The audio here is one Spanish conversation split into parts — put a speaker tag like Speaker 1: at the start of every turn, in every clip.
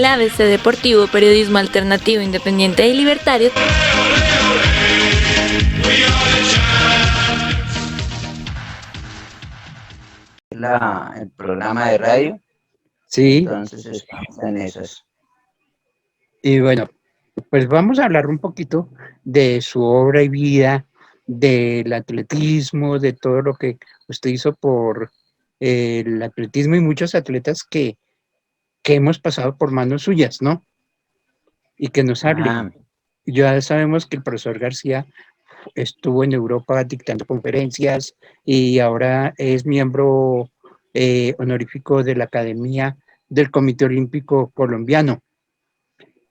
Speaker 1: ABC Deportivo, periodismo alternativo, independiente y libertario.
Speaker 2: El programa de radio.
Speaker 3: Sí.
Speaker 2: Entonces estamos en esas.
Speaker 3: Y bueno, pues vamos a hablar un poquito de su obra y vida, del atletismo, de todo lo que usted hizo por el atletismo y muchos atletas que hemos pasado por manos suyas, ¿no? Y que nos hablen. Ya sabemos que el profesor García estuvo en Europa dictando conferencias y ahora es miembro honorífico de la Academia del Comité Olímpico Colombiano.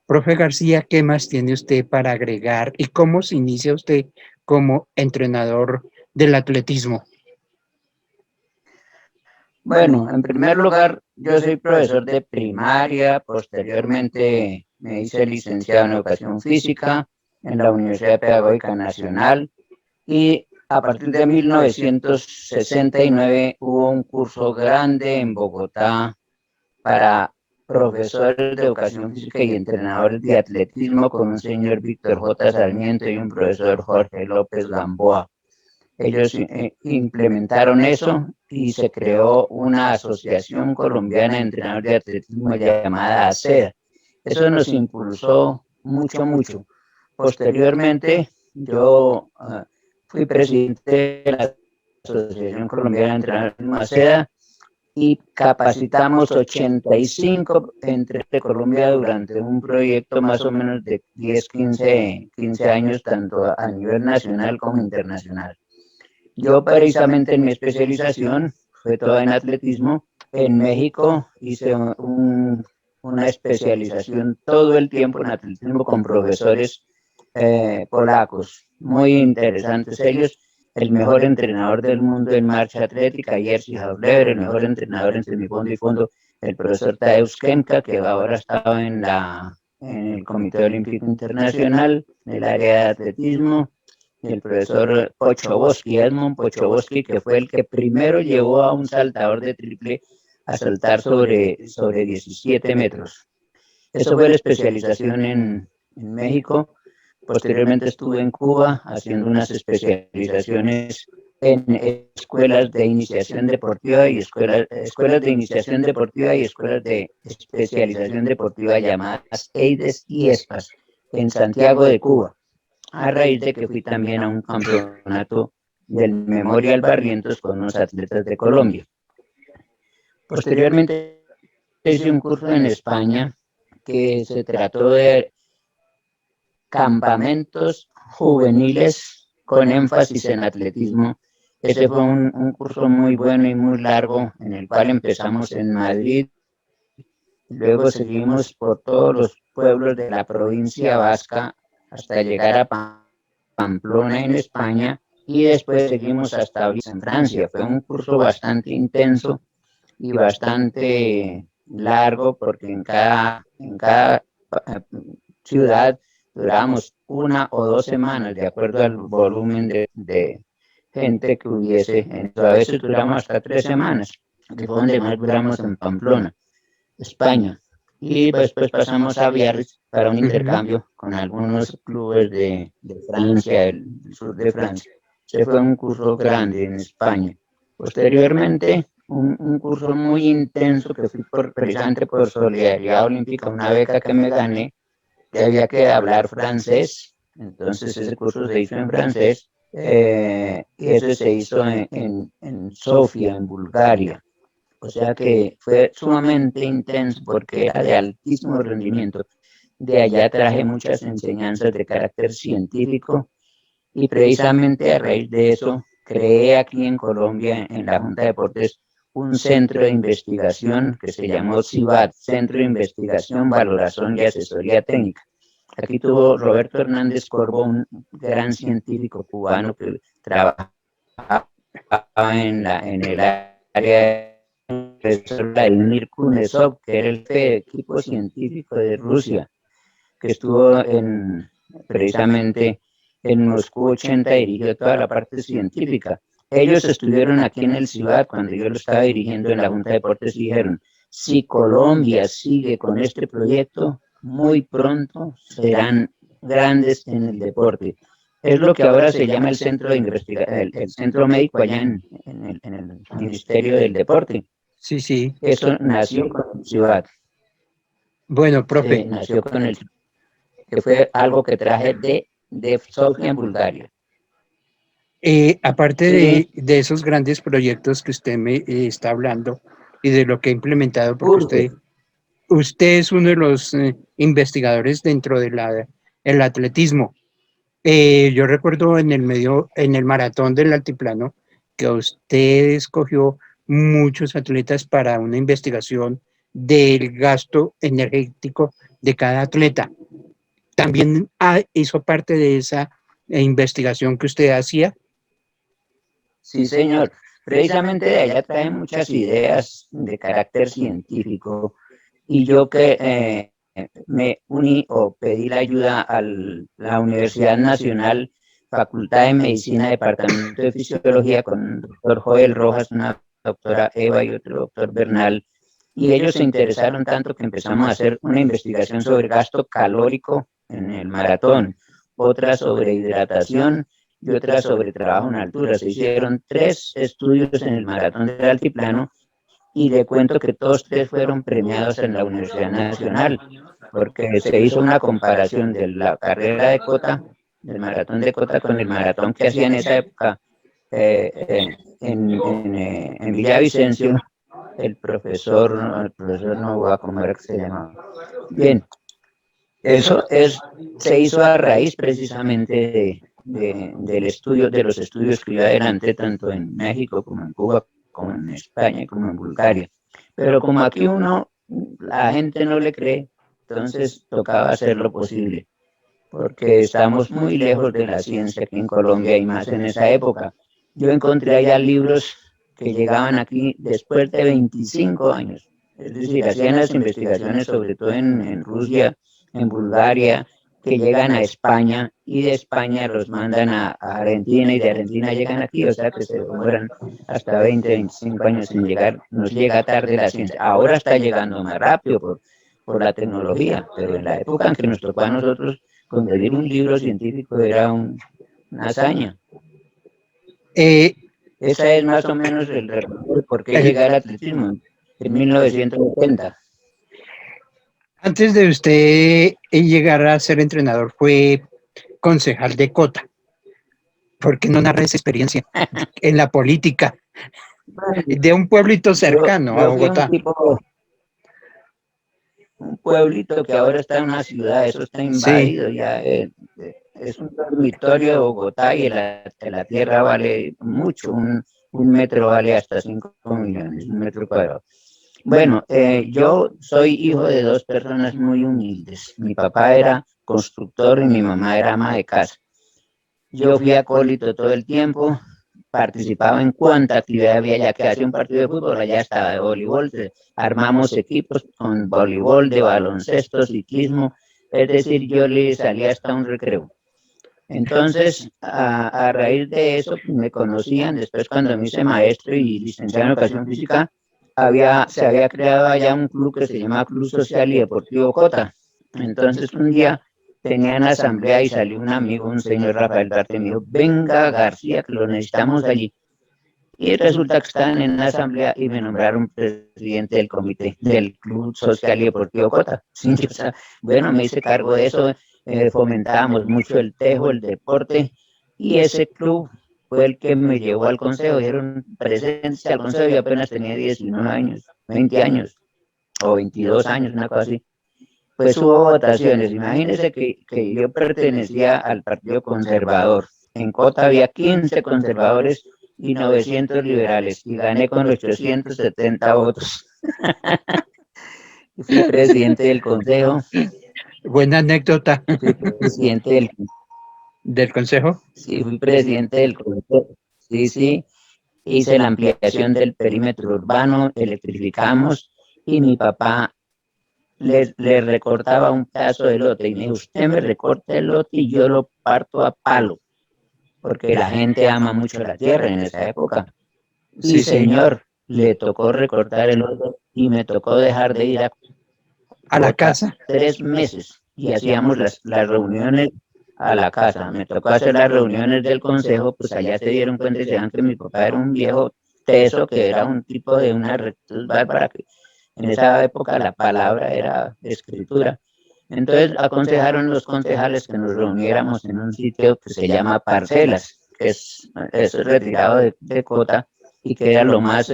Speaker 3: Profe García, ¿qué más tiene usted para agregar y cómo se inicia usted como entrenador del atletismo?
Speaker 2: Bueno, en primer lugar, yo soy profesor de primaria, posteriormente me hice licenciado en Educación Física en la Universidad Pedagógica Nacional y a partir de 1969 hubo un curso grande en Bogotá para profesores de Educación Física y entrenadores de atletismo con un señor Víctor J. Sarmiento y un profesor Jorge López Gamboa. Ellos implementaron eso y se creó una asociación colombiana de entrenadores de atletismo llamada ACEA. Eso nos impulsó mucho. Posteriormente, yo fui presidente de la Asociación Colombiana de Entrenadores de ACEA y capacitamos 85 entre Colombia durante un proyecto más o menos de 15 años, tanto a nivel nacional como internacional. Yo precisamente en mi especialización fue toda en atletismo. En México hice una especialización todo el tiempo en atletismo con profesores polacos, muy interesantes ellos. El mejor entrenador del mundo en marcha atlética, Jerzy Hausleber, el mejor entrenador en semifondo y fondo, el profesor Tadeusz Kemka, que ahora estaba en el Comité Olímpico Internacional, en el área de atletismo, el profesor Pochowski, Edmond Pochowski, que fue el que primero llevó a un saltador de triple a saltar sobre 17 metros. Eso fue la especialización en México. Posteriormente estuve en Cuba haciendo unas especializaciones en escuelas de iniciación deportiva y escuelas de iniciación deportiva y escuelas de especialización deportiva llamadas EIDES y ESPAS en Santiago de Cuba, a raíz de que fui también a un campeonato del Memorial Barrientos con unos atletas de Colombia. Posteriormente hice un curso en España que se trató de campamentos juveniles con énfasis en atletismo. Ese fue un curso muy bueno y muy largo, en el cual empezamos en Madrid, luego seguimos por todos los pueblos de la provincia vasca hasta llegar a Pamplona en España y después seguimos hasta Vic en Francia. Fue un curso bastante intenso y bastante largo porque en cada ciudad durábamos 1 o 2 semanas de acuerdo al volumen de gente que hubiese. A veces duramos hasta 3 semanas, que fue donde más duramos en Pamplona, España. Y después pasamos a Biarritz para un intercambio con algunos clubes de Francia, del sur de Francia. Ese fue un curso grande en España. Posteriormente, un curso muy intenso que fui precisamente por Solidaridad Olímpica, una beca que me gané, que había que hablar francés. Entonces ese curso se hizo en francés y ese se hizo en Sofía, en Bulgaria. O sea que fue sumamente intenso porque era de altísimo rendimiento. De allá traje muchas enseñanzas de carácter científico y precisamente a raíz de eso creé aquí en Colombia, en la Junta de Deportes, un centro de investigación que se llamó CIVAT, Centro de Investigación, Valoración y Asesoría Técnica. Aquí tuvo Roberto Hernández Corvo, un gran científico cubano que trabajaba en el área el profesor Vladimir Kuznetsov, que era el equipo científico de Rusia, que estuvo precisamente en Moscú 80, dirigió toda la parte científica. Ellos estuvieron aquí en el CIVAT cuando yo lo estaba dirigiendo en la Junta de Deportes y dijeron, si Colombia sigue con este proyecto, muy pronto serán grandes en el deporte. Es lo que ahora se llama el centro de el centro médico allá en el Ministerio del Deporte.
Speaker 3: Sí, sí.
Speaker 2: Eso nació con Ciudad.
Speaker 3: Bueno, profe.
Speaker 2: Nació con el que fue algo que traje de Sofía en Bulgaria.
Speaker 3: Aparte
Speaker 2: Sí.
Speaker 3: de esos grandes proyectos que usted me está hablando y de lo que ha implementado, porque usted es uno de los investigadores dentro de el atletismo. Yo recuerdo en el maratón del altiplano, que usted escogió muchos atletas para una investigación del gasto energético de cada atleta. ¿También hizo parte de esa investigación que usted hacía?
Speaker 2: Sí, señor. Precisamente de allá trae muchas ideas de carácter científico y yo que me uní o pedí la ayuda a la Universidad Nacional, Facultad de Medicina, Departamento de Fisiología, con el doctor Joel Rojas, una doctora Eva y otro doctor Bernal, y ellos se interesaron tanto que empezamos a hacer una investigación sobre gasto calórico en el maratón, otra sobre hidratación y otra sobre trabajo en altura. Se hicieron 3 estudios en el maratón del altiplano y le cuento que todos 3 fueron premiados en la Universidad Nacional, porque se hizo una comparación de la carrera de cota, del maratón de cota, con el maratón que hacía en esa época en Villavicencio, el profesor Nova, ¿cómo era que se llamaba? Bien, se hizo a raíz precisamente del estudio, de los estudios que yo adelanté tanto en México como en Cuba, como en España, como en Bulgaria. Pero como aquí la gente no le cree, entonces tocaba hacer lo posible, porque estamos muy lejos de la ciencia aquí en Colombia y más en esa época. Yo encontré allá libros que llegaban aquí después de 25 años. Es decir, hacían las investigaciones sobre todo en Rusia, en Bulgaria, que llegan a España y de España los mandan a Argentina y de Argentina llegan aquí, o sea que se demoran hasta 20, 25 años sin llegar. Nos llega tarde la ciencia. Ahora está llegando más rápido por la tecnología, pero en la época en que nos tocó a nosotros conseguir un libro científico era una hazaña. Esa es más o menos el recuerdo de por qué llegar al atletismo en 1980.
Speaker 3: Antes de usted llegar a ser entrenador, fue concejal de Cota. ¿Por qué no narra esa experiencia en la política de un pueblito cercano a Bogotá?
Speaker 2: Un pueblito que ahora está en una ciudad, eso está invadido, sí. Ya es un dormitorio de Bogotá y la tierra vale mucho, un metro vale hasta 5 millones, un metro cuadrado. Bueno, yo soy hijo de 2 personas muy humildes. Mi papá era constructor y mi mamá era ama de casa. Yo fui acólito todo el tiempo, participaba en cuanta actividad había, ya que hacía un partido de fútbol, allá estaba de voleibol, armamos equipos con voleibol, de baloncesto, ciclismo, es decir, yo le salía hasta un recreo. Entonces, a raíz de eso, me conocían, después cuando me hice maestro y licenciado en educación física, se había creado allá un club que se llamaba Club Social y Deportivo Cota. Entonces, un día tenían asamblea y salió un amigo, un señor Rafael Garte, me dijo, venga García, que lo necesitamos allí. Y resulta que estaban en la asamblea y me nombraron presidente del comité del Club Social y Deportivo Cota. Sí, o sea, bueno, me hice cargo de eso, fomentábamos mucho el tejo, el deporte, y ese club fue el que me llevó al consejo. Dieron presencia al consejo, yo apenas tenía 19 años, 20 años, o 22 años, una cosa así. Pues hubo votaciones. Imagínense que yo pertenecía al Partido Conservador. En Cota había 15 conservadores y 900 liberales, y gané con 870 votos. Y fui presidente del consejo.
Speaker 3: Buena anécdota.
Speaker 2: Fui presidente
Speaker 3: del consejo.
Speaker 2: Sí, fui presidente del consejo. Sí, sí. Hice la ampliación del perímetro urbano, electrificamos, y mi papá le recortaba un pedazo de lote y me dijo, usted me recorta el lote y yo lo parto a palo, porque la gente ama mucho la tierra en esa época. Sí, señor, le tocó recortar el lote y me tocó dejar de ir
Speaker 3: A la
Speaker 2: Cota
Speaker 3: casa.
Speaker 2: 3 meses y hacíamos las reuniones a la casa. Me tocó hacer las reuniones del consejo, pues allá se dieron cuenta y se dan que mi papá era un viejo teso, que era un tipo de una rectitud bárbara, que en esa época la palabra era escritura. Entonces aconsejaron los concejales que nos reuniéramos en un sitio que se llama Parcelas, que es retirado de Cota y que era lo más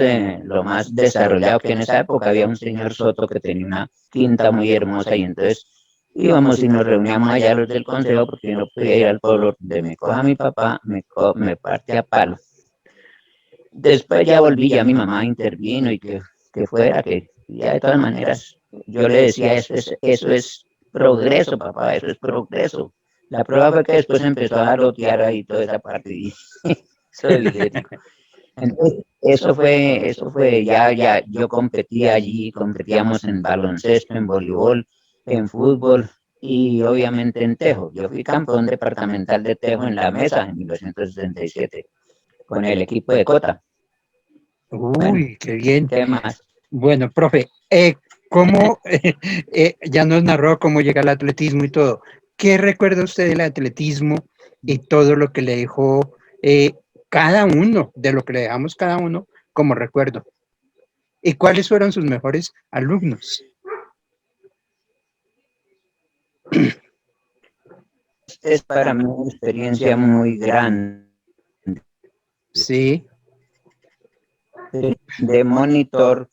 Speaker 2: desarrollado, que en esa época había un señor Soto que tenía una quinta muy hermosa y entonces íbamos y nos reuníamos allá los del consejo porque yo no podía ir al pueblo donde me coja mi papá, me parte a palo. Después ya volví, ya mi mamá intervino y que fuera, que ya de todas maneras yo le decía, eso es progreso, papá, eso es progreso. La prueba fue que después empezó a lotear ahí toda esa parte y soy bigético. Entonces, eso fue, ya, yo competía allí, competíamos en baloncesto, en voleibol, en fútbol y obviamente en tejo. Yo fui campeón departamental de tejo en la mesa en 1967 con el equipo de Cota.
Speaker 3: Uy,
Speaker 2: Bueno,
Speaker 3: qué bien.
Speaker 2: ¿qué más?
Speaker 3: Bueno, profe, ¿cómo ya nos narró cómo llega al atletismo y todo? ¿Qué recuerda usted del atletismo y todo lo que le dejó cada uno, de lo que le dejamos cada uno como recuerdo? ¿Y cuáles fueron sus mejores alumnos?
Speaker 2: Es para mí una experiencia muy grande
Speaker 3: Sí,
Speaker 2: de monitor,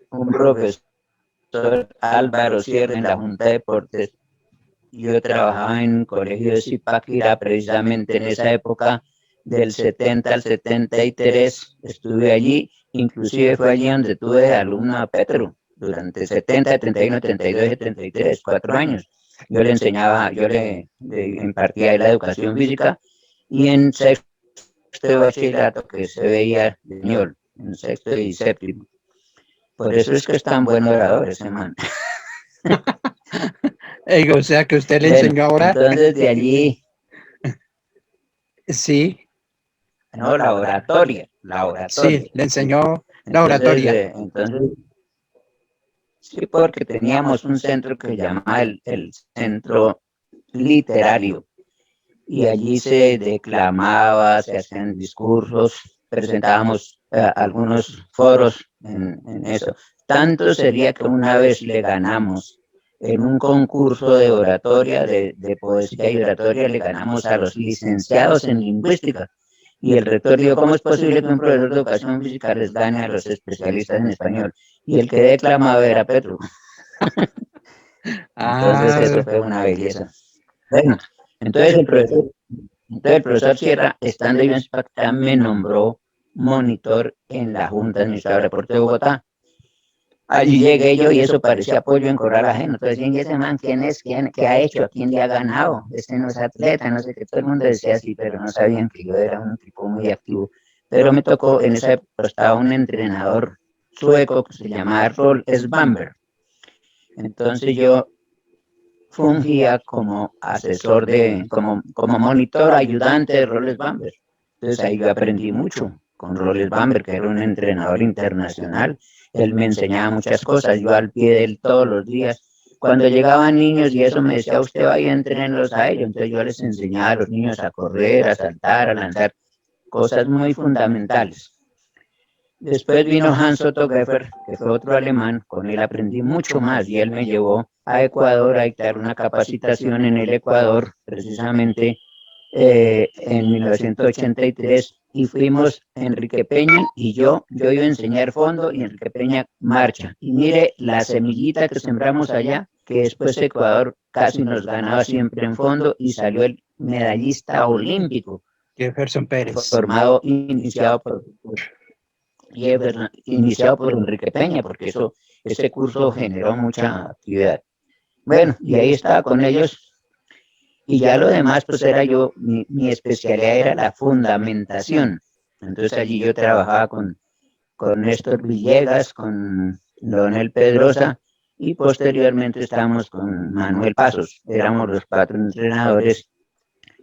Speaker 2: un profesor Álvaro Sierra en la Junta de Deportes. Yo trabajaba en un colegio de Zipaquirá precisamente en esa época del 70 al 73. Estuve allí, inclusive fue allí donde tuve de alumno a Petro durante 70, 31, 32 y 73, 4 años. Yo le enseñaba, le impartía la educación física y en sexto de bachillerato que se veía español, en sexto y séptimo. Por eso es que es tan buen orador ese man.
Speaker 3: o sea que usted le
Speaker 2: Bueno,
Speaker 3: enseñó a orar.
Speaker 2: entonces de allí,
Speaker 3: Sí,
Speaker 2: no, la oratoria,
Speaker 3: sí, le
Speaker 2: ¿sí?
Speaker 3: enseñó la
Speaker 2: Entonces,
Speaker 3: oratoria.
Speaker 2: Sí, porque teníamos un centro que se llamaba el Centro Literario y allí se declamaba, se hacían discursos, presentábamos algunos foros en eso. Tanto sería que una vez le ganamos en un concurso de oratoria, de poesía y oratoria, le ganamos a los licenciados en lingüística. Y el rector dijo, ¿cómo es posible que un profesor de educación física les gane a los especialistas en español? Y el que declamaba era Petro. Entonces
Speaker 3: Ah,
Speaker 2: eso fue una belleza. Bueno, entonces el profesor Sierra, estando yo en Spacta, me nombró monitor en la Junta Administradora de Deporte de Bogotá. Allí llegué yo y eso parecía pollo en corral ajeno. Entonces, ¿y ese man quién es? ¿Qué ha hecho? ¿A quién le ha ganado? Este no es atleta, no sé qué. Todo el mundo decía así, pero no sabían que yo era un tipo muy activo. Pero me tocó, en esa época estaba un entrenador sueco que se llamaba Rolf Svamberg. Entonces yo fungía como asesor como monitor, ayudante de Rolf Bamberg. Entonces ahí yo aprendí mucho con Rolf Bamberg, que era un entrenador internacional. Él me enseñaba muchas cosas, yo al pie de él todos los días. Cuando llegaban niños y eso me decía, usted vaya a entrenarlos a ellos. Entonces yo les enseñaba a los niños a correr, a saltar, a lanzar cosas muy fundamentales. Después vino Hans Otto Geffer, que fue otro alemán, con él aprendí mucho más y él me llevó a Ecuador a dictar una capacitación en el Ecuador, precisamente en 1983, y fuimos Enrique Peña y yo iba a enseñar fondo y Enrique Peña marcha. Y mire la semillita que sembramos allá, que después Ecuador casi nos ganaba siempre en fondo y salió el medallista olímpico,
Speaker 3: Jefferson Pérez.
Speaker 2: Iniciado por Enrique Peña, porque ese curso generó mucha actividad. Bueno, y ahí estaba con ellos, y ya lo demás, pues era mi especialidad era la fundamentación. Entonces allí yo trabajaba con Néstor Villegas, con Leonel Pedrosa, y posteriormente estábamos con Manuel Pasos. Éramos los 4 entrenadores.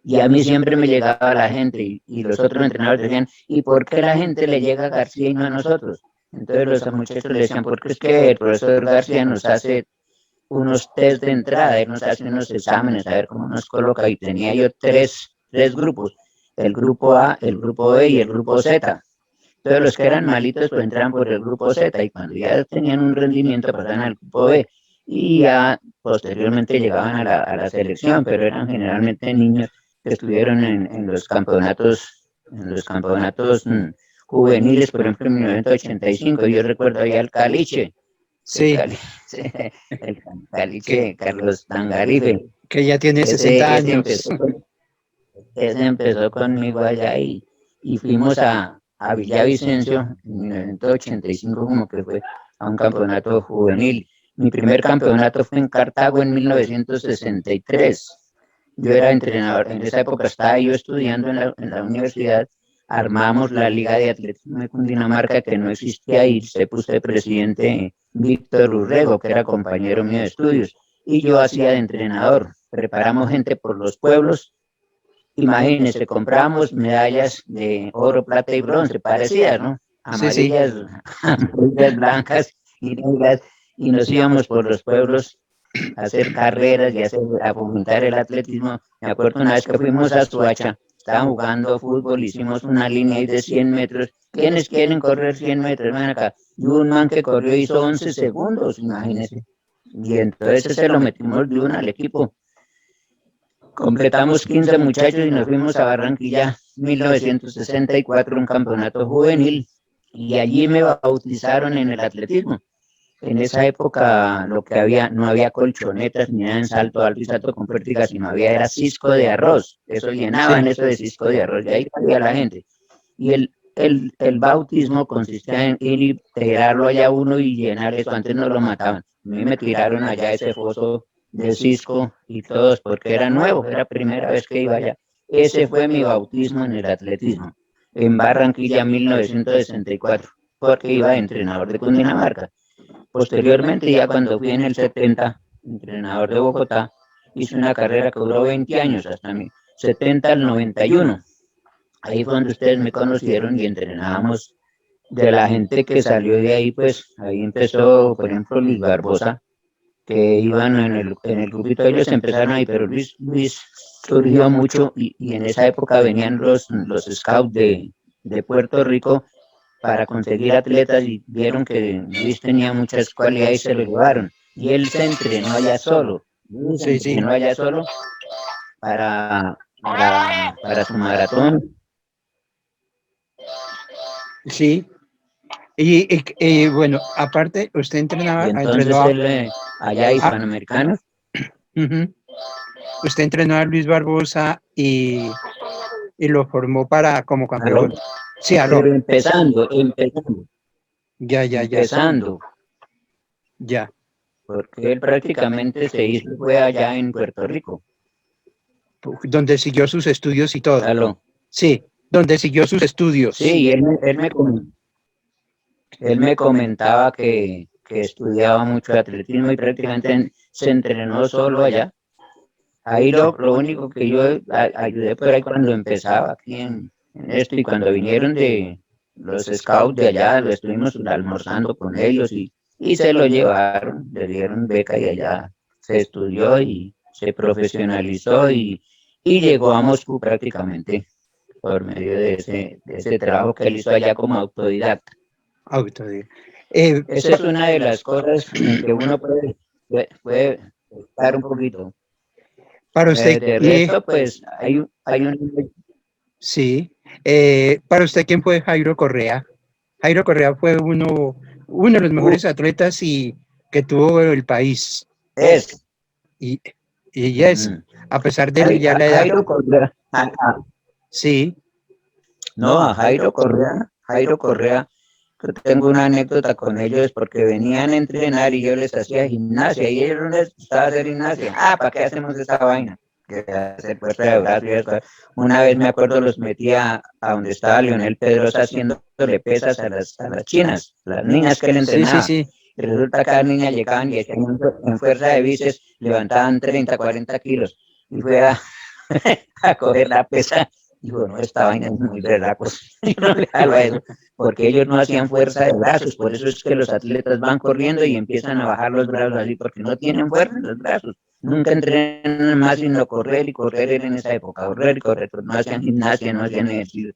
Speaker 2: Y a mí siempre me llegaba la gente y los otros entrenadores decían, ¿y por qué la gente le llega a García y no a nosotros? Entonces los muchachos le decían, porque es que el profesor García nos hace unos test de entrada, él nos hace unos exámenes, a ver cómo nos coloca, y tenía yo tres grupos, el grupo A, el grupo B y el grupo Z. Entonces los que eran malitos pues entraban por el grupo Z y cuando ya tenían un rendimiento pasaban al grupo B y ya posteriormente llegaban a la selección, pero eran generalmente niños que estuvieron en los campeonatos juveniles, por ejemplo en 1985, yo recuerdo ahí al Caliche,
Speaker 3: Sí,
Speaker 2: el Caliche Carlos Tangarife,
Speaker 3: que ya tiene 60 años.
Speaker 2: ese empezó conmigo allá y fuimos a Villavicencio en 1985, como que fue a un campeonato juvenil. Mi primer campeonato fue en Cartago en 1963. Yo era entrenador, en esa época estaba yo estudiando en la universidad, armamos la Liga de Atletismo de Cundinamarca que no existía y se puso de presidente Víctor Urrego, que era compañero mío de estudios, y yo hacía de entrenador. Preparamos gente por los pueblos. Imagínense, compramos medallas de oro, plata y bronce, parecidas, ¿no?
Speaker 3: Sí, sí.
Speaker 2: Amarillas, amarillas, blancas y negras, y nos íbamos por los pueblos a hacer carreras y a fomentar el atletismo. Me acuerdo una vez que fuimos a Suacha, estaban jugando fútbol, hicimos una línea ahí de 100 metros. ¿Quiénes quieren correr 100 metros? Ven acá. Y un man que corrió hizo 11 segundos, imagínense. Y entonces se lo metimos de una al equipo. Completamos 15 muchachos y nos fuimos a Barranquilla 1964, un campeonato juvenil, y allí me bautizaron en el atletismo. En esa época lo que había, no había colchonetas ni nada en salto alto y salto con pértiga, sino había era cisco de arroz. Eso llenaban eso de cisco de arroz, y ahí salía la gente. Y el bautismo consistía en ir y tirarlo allá uno y llenar eso. Antes no lo mataban. A mí me tiraron allá ese foso de cisco y todos, porque era nuevo, era la primera vez que iba allá. Ese fue mi bautismo en el atletismo, en Barranquilla 1964, porque iba de entrenador de Cundinamarca. Posteriormente, ya cuando fui en el 70, entrenador de Bogotá, hice una carrera que duró 20 años, hasta mi 70 al 91. Ahí fue donde ustedes me conocieron y entrenábamos. De la gente que salió de ahí, pues ahí empezó, por ejemplo, Luis Barbosa, que iban en el grupito, ellos empezaron ahí, pero Luis surgió mucho y en esa época venían los scouts de Puerto Rico para conseguir atletas y vieron que Luis tenía muchas cualidades y se lo llevaron. Y él se entrenó allá solo, Luis se
Speaker 3: Sí,
Speaker 2: entrenó allá solo para su maratón.
Speaker 3: sí. Bueno, aparte, usted
Speaker 2: Y
Speaker 3: entrenaba,
Speaker 2: entonces
Speaker 3: entrenó
Speaker 2: él allá
Speaker 3: a,
Speaker 2: hispanoamericano.
Speaker 3: ujú. Usted entrenó a Luis Barbosa y lo formó para como
Speaker 2: ¿Aló?
Speaker 3: campeón. Sí, aló.
Speaker 2: Pero empezando,
Speaker 3: Ya, ya, ya,
Speaker 2: empezando,
Speaker 3: ya.
Speaker 2: porque él prácticamente se hizo, fue allá en Puerto Rico.
Speaker 3: Donde siguió sus estudios y todo.
Speaker 2: ¿Aló?
Speaker 3: Sí, donde siguió sus estudios.
Speaker 2: Sí, él me comentaba que estudiaba mucho atletismo y prácticamente se entrenó solo allá. Ahí lo único que yo ayudé por ahí cuando empezaba aquí en esto y cuando vinieron de los scouts de allá, lo estuvimos almorzando con ellos y se lo llevaron, le dieron beca y allá se estudió y se profesionalizó y llegó a Moscú prácticamente por medio de ese trabajo que él hizo allá como autodidacta.
Speaker 3: Autodidacta.
Speaker 2: Esa es una de las cosas en que uno puede estar un poquito.
Speaker 3: Para usted,
Speaker 2: De resto, pues hay un...
Speaker 3: sí. Para usted, ¿quién fue Jairo Correa? Jairo Correa fue uno de los mejores atletas y que tuvo el país.
Speaker 2: Es.
Speaker 3: Y, y es, a pesar de ya la edad.
Speaker 2: Jairo Correa.
Speaker 3: Sí.
Speaker 2: No, a Jairo Correa, yo tengo una anécdota con ellos porque venían a entrenar y yo les hacía gimnasia y ellos no les gustaba hacer gimnasia. ¿Para qué hacemos esa vaina? Que hacer fuerza de brazo y eso. Una vez me acuerdo los metía a donde estaba Leonel Pedrosa haciéndole pesas a las chinas, las niñas que él entrenaba.
Speaker 3: Sí, sí, sí.
Speaker 2: Y resulta que las niñas llegaban y hacían en fuerza de bíceps, levantaban 30, 40 kilos. Y fue a coger la pesa Dijo, no, esta vaina es muy berraco, yo no le hago a eso, porque ellos no hacían fuerza de brazos, por eso es que los atletas van corriendo y empiezan a bajar los brazos así, porque no tienen fuerza en los brazos, nunca entrenan más sino correr y correr era en esa época, correr y correr, no hacían gimnasia, no hacían ejercicio.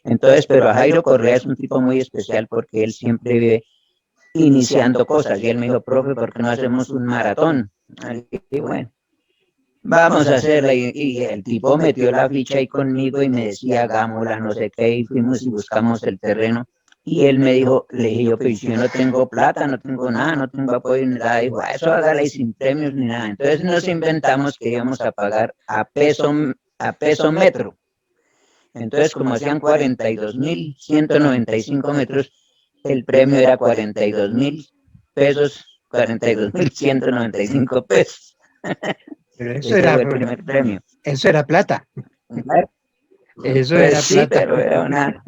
Speaker 2: Entonces, pero Jairo Correa es un tipo muy especial porque él siempre vive iniciando cosas, y él me dijo, profe, ¿por qué no hacemos un maratón? Y bueno, vamos a hacerla. Y el tipo metió la ficha ahí conmigo y me decía, hagámosla, no sé qué, y fuimos y buscamos el terreno. Y él me dijo, le dije yo, pues yo no tengo plata, no tengo nada, no tengo apoyo ni nada. Dijo, eso hágala y sin premios ni nada. Entonces nos inventamos que íbamos a pagar a peso metro. Entonces, como hacían 42.195 metros, el premio era 42.000 pesos, 42.195 pesos.
Speaker 3: Pero
Speaker 2: Ese fue el primer premio.
Speaker 3: Eso era plata. Eso
Speaker 2: Pues
Speaker 3: era
Speaker 2: sí,
Speaker 3: plata.
Speaker 2: pero era una...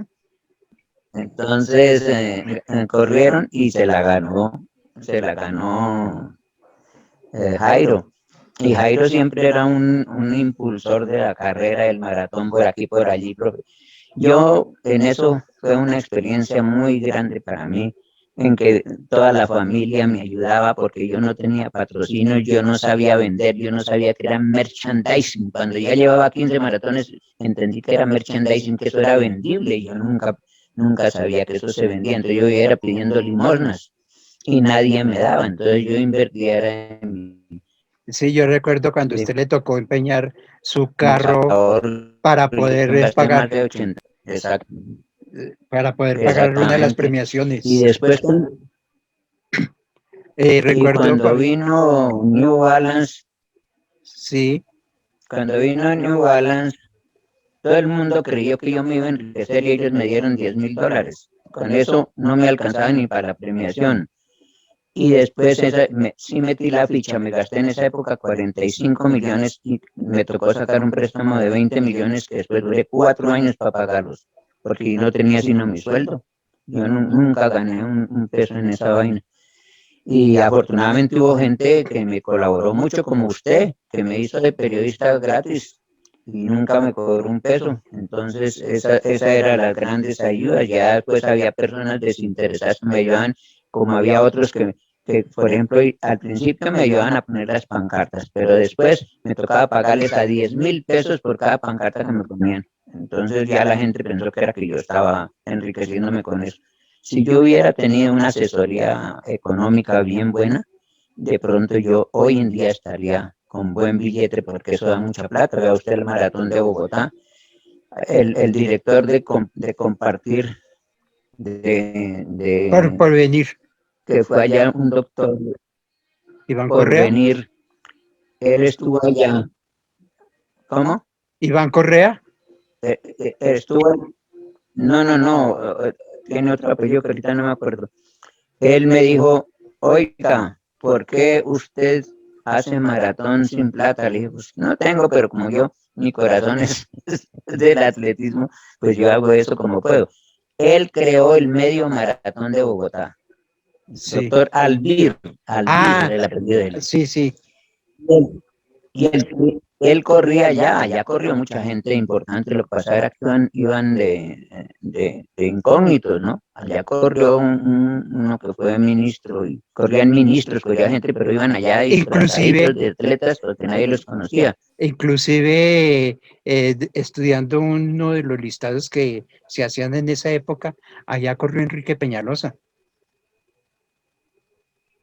Speaker 2: Entonces corrieron y se la ganó Jairo. Y Jairo siempre era un impulsor de la carrera del maratón por aquí, por allí, profe. Yo en eso fue una experiencia muy grande para mí, en que toda la familia me ayudaba porque yo no tenía patrocinio, yo no sabía vender, yo no sabía que era merchandising. Cuando ya llevaba 15 maratones, entendí que era merchandising, que eso era vendible, y yo nunca sabía que eso se vendía. Entonces yo iba pidiendo limosnas y nadie me daba, entonces yo invertía en
Speaker 3: Sí, yo recuerdo cuando a usted le tocó empeñar su carro
Speaker 2: ahorro,
Speaker 3: para poder
Speaker 2: más
Speaker 3: pagar,
Speaker 2: de 80. Exacto.
Speaker 3: para poder pagar una de las premiaciones.
Speaker 2: Y después,
Speaker 3: Recuerdo
Speaker 2: cuando vino New Balance,
Speaker 3: sí,
Speaker 2: todo el mundo creyó que yo me iba a enriquecer y ellos me dieron $10.000. Con eso no me alcanzaba ni para la premiación. Y después sí metí la ficha, me gasté en esa época 45 millones y me tocó sacar un préstamo de 20 millones que después duré 4 años para pagarlos, porque no tenía sino mi sueldo. Yo nunca gané un peso en esa vaina. Y afortunadamente hubo gente que me colaboró mucho, como usted, que me hizo de periodista gratis y nunca me cobró un peso. Entonces, esa era las grandes ayudas. Ya después había personas desinteresadas que me ayudaban, como había otros por ejemplo, al principio me ayudaban a poner las pancartas, pero después me tocaba pagarles a 10.000 pesos por cada pancarta que me ponían. Entonces ya la gente pensó que era que yo estaba enriqueciéndome con eso. Si yo hubiera tenido una asesoría económica bien buena, de pronto yo hoy en día estaría con buen billete, porque eso da mucha plata. Vea usted el maratón de Bogotá, el director de Compartir,
Speaker 3: por venir.
Speaker 2: que fue allá un doctor
Speaker 3: Iván
Speaker 2: por
Speaker 3: Correa.
Speaker 2: venir, él estuvo allá. ¿Cómo?
Speaker 3: Iván Correa.
Speaker 2: Estuvo, no, tiene otro apellido que ahorita no me acuerdo. Él me dijo, oiga, ¿por qué usted hace maratón sin plata? Le dije, pues no tengo, pero como mi corazón es del atletismo, pues yo hago eso como puedo. Él creó el medio maratón de Bogotá.
Speaker 3: Sí.
Speaker 2: Doctor Albir, el apellido de él.
Speaker 3: Sí.
Speaker 2: Y él corría allá corrió mucha gente importante, lo que pasaba era que iban de incógnitos, ¿no? Allá corrió uno que fue ministro, y corrían ministros, corría gente, pero iban allá disfrazaditos de atletas porque nadie los conocía.
Speaker 3: Inclusive estudiando uno de los listados que se hacían en esa época, allá corrió Enrique Peñalosa.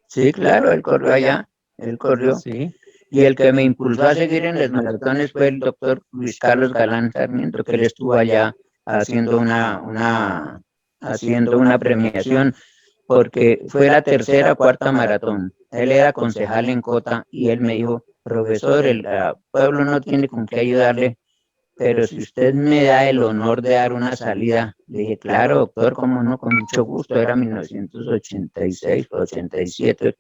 Speaker 2: Sí, claro, él corrió.
Speaker 3: Sí.
Speaker 2: Y el que me impulsó a seguir en los maratones fue el doctor Luis Carlos Galán Sarmiento, que él estuvo allá haciendo una premiación, porque fue la tercera o cuarta maratón. Él era concejal en Cota y él me dijo, profesor, el pueblo no tiene con qué ayudarle, pero si usted me da el honor de dar una salida, le dije, claro, doctor, cómo no, con mucho gusto. Era 1986, 87,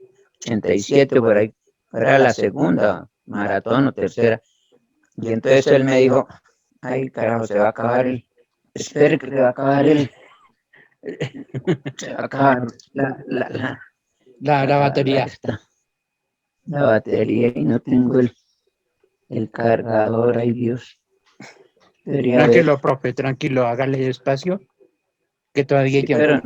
Speaker 2: por ahí. Era la segunda maratón o tercera. Y entonces él me dijo, ay, carajo, se va a acabar espere que se va a acabar se va a acabar
Speaker 3: la batería.
Speaker 2: La batería y no tengo el cargador, ay Dios. Debería haber,
Speaker 3: Tranquilo, profe, tranquilo, hágale despacio, que todavía hay
Speaker 2: sí,
Speaker 3: tiempo.
Speaker 2: pero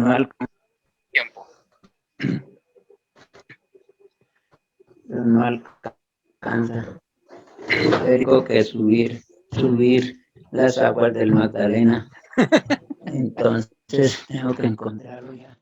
Speaker 2: no alcanza. Tengo que subir las aguas del Magdalena. Entonces tengo que encontrarlo ya.